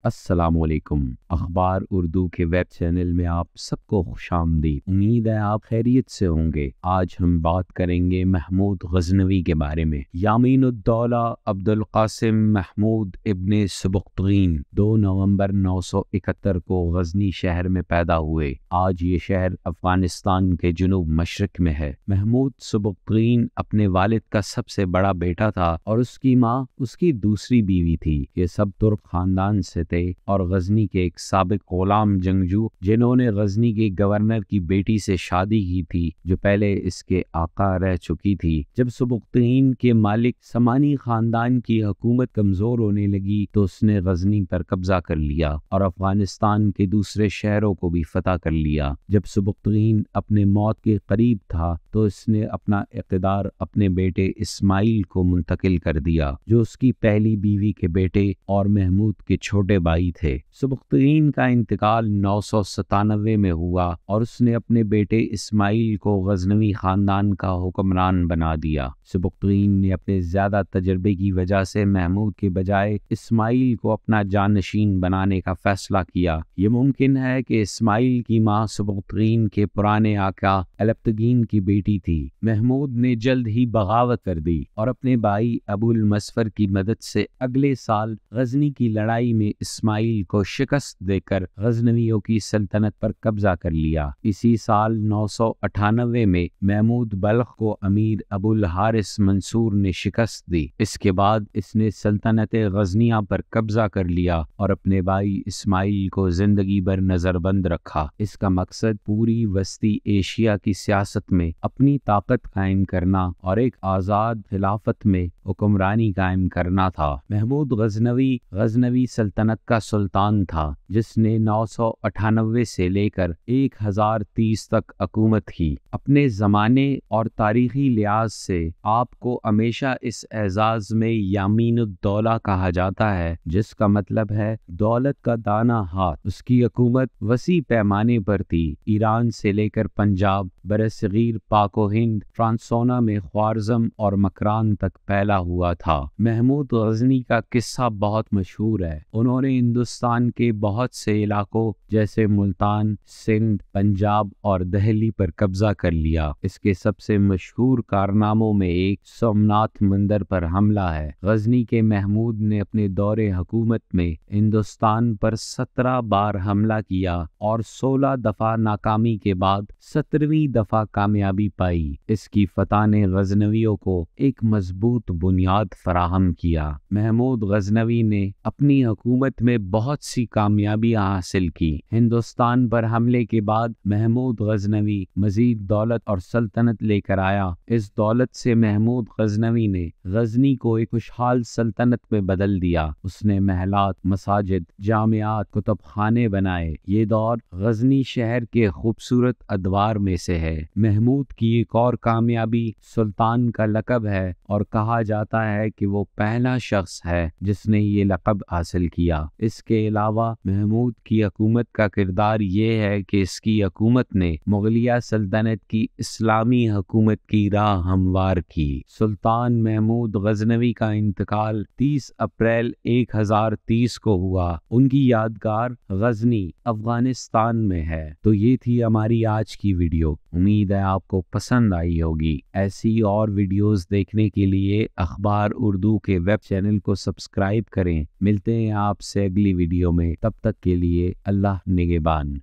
السلام علیکم۔ اخبار اردو کے ویب چینل میں آپ سب کو خوش آمدید۔ امید ہے آپ خیریت سے ہوں گے۔ آج ہم بات کریں گے محمود غزنوی کے بارے میں۔ یامین الدولہ عبد القاسم محمود ابن سبکتغین 2 نومبر 971 کو غزنی شہر میں پیدا ہوئے۔ آج یہ شہر افغانستان کے جنوب مشرق میں ہے۔ محمود سبکتغین اپنے والد کا سب سے بڑا بیٹا تھا اور اس کی ماں اس کی دوسری بیوی تھی۔ یہ سب ترک خاندان سے تھے اور غزنی کے ایک سابق غلام جنگجو جنہوں نے غزنی کے گورنر کی بیٹی سے شادی کی تھی جو پہلے اس کے آقا رہ چکی تھی۔ جب سبکتغین کے مالک سمانی خاندان کی حکومت کمزور ہونے لگی تو اس نے غزنی پر قبضہ کر لیا اور افغانستان کے دوسرے شہروں کو بھی فتح کر لیا۔ جب سبکتغین اپنے موت کے قریب تھا تو اس نے اپنا اقتدار اپنے بیٹے اسماعیل کو منتقل کر دیا جو اس کی پہلی بیوی کے بیٹے اور محمود کے چھوٹے بھائی تھے۔ سبکتغین کا انتقال 997 میں ہوا اور اس نے اپنے بیٹے اسماعیل کو غزنوی خاندان کا حکمران بنا دیا۔ سبکتغین نے اپنے زیادہ تجربے کی وجہ سے محمود کے بجائے اسماعیل کو اپنا جانشین بنانے کا فیصلہ کیا۔ یہ ممکن ہے کہ اسماعیل کی ماں سبکتغین کے پرانے آقا الپتگین کی بیٹی تھی۔ محمود نے جلد ہی بغاوت کر دی اور اپنے بھائی ابو المظفر کی مدد سے اگلے سال غزنی کی لڑائی میں اسماعیل کو شکست دے کر غزنویوں کی سلطنت پر قبضہ کر لیا۔ اسی سال 998 میں محمود بلخ کو امیر ابو الحارث منصور نے شکست دی۔ اس کے بعد اس نے سلطنت غزنیہ پر قبضہ کر لیا اور اپنے بھائی اسماعیل کو زندگی بھر نظر بند رکھا۔ اس کا مقصد پوری وسطی ایشیا کی سیاست میں اپنی طاقت قائم کرنا اور ایک آزاد خلافت میں حکمرانی قائم کرنا تھا۔ محمود غزنوی سلطنت کا سلطان تھا جس نے 998 سے لے کر 1030 تک حکومت کی۔ اپنے زمانے اور تاریخی لحاظ سے آپ کو ہمیشہ اس اعزاز میں یامین الدولہ کہا جاتا ہے جس کا مطلب ہے دولت کا دانا ہاتھ۔ اس کی حکومت وسیع پیمانے پر تھی، ایران سے لے کر پنجاب، برصغیر پاک و ہند، فرانسونا میں خوارزم اور مکران تک پھیلا ہوا تھا۔ محمود غزنی کا قصہ بہت مشہور ہے۔ انہوں نے ہندوستان کے بہت سے علاقوں جیسے ملتان، سندھ، پنجاب اور دہلی پر قبضہ کر لیا۔ اس کے سب سے مشہور کارناموں میں ایک سومناتھ مندر پر حملہ ہے۔ غزنی کے محمود نے اپنے دور حکومت میں ہندوستان پر 17 بار حملہ کیا اور 16 دفعہ ناکامی کے بعد 17ویں دفعہ کامیابی پائی۔ اس کی فتح نے غزنویوں کو ایک مضبوط بنیاد فراہم کیا۔ محمود غزنوی نے اپنی حکومت میں بہت سی کامیابیاں حاصل کی۔ ہندوستان پر حملے کے بعد محمود غزنوی مزید دولت اور سلطنت لے کر آیا۔ اس دولت سے محمود غزنوی نے غزنی کو ایک خوشحال سلطنت میں بدل دیا۔ اس نے محلات، مساجد، جامعات، کتب خانے بنائے۔ یہ دور غزنی شہر کے خوبصورت ادوار میں سے ہے۔ محمود کی ایک اور کامیابی سلطان کا لقب ہے اور کہا جاتا ہے کہ وہ پہلا شخص ہے جس نے یہ لقب حاصل کیا۔ اس کے علاوہ محمود کی حکومت کا کردار یہ ہے کہ اس کی حکومت نے مغلیہ سلطنت کی اسلامی حکومت کی راہ ہموار کی۔ سلطان محمود غزنوی کا انتقال 30 اپریل 1030 کو ہوا۔ ان کی یادگار غزنی افغانستان میں ہے۔ تو یہ تھی ہماری آج کی ویڈیو۔ امید ہے آپ کو پسند آئی ہوگی۔ ایسی اور ویڈیوز دیکھنے کے لیے اخبار اردو کے ویب چینل کو سبسکرائب کریں۔ ملتے ہیں آپ سے اگلی ویڈیو میں، تب تک کے لیے اللہ نگہبان۔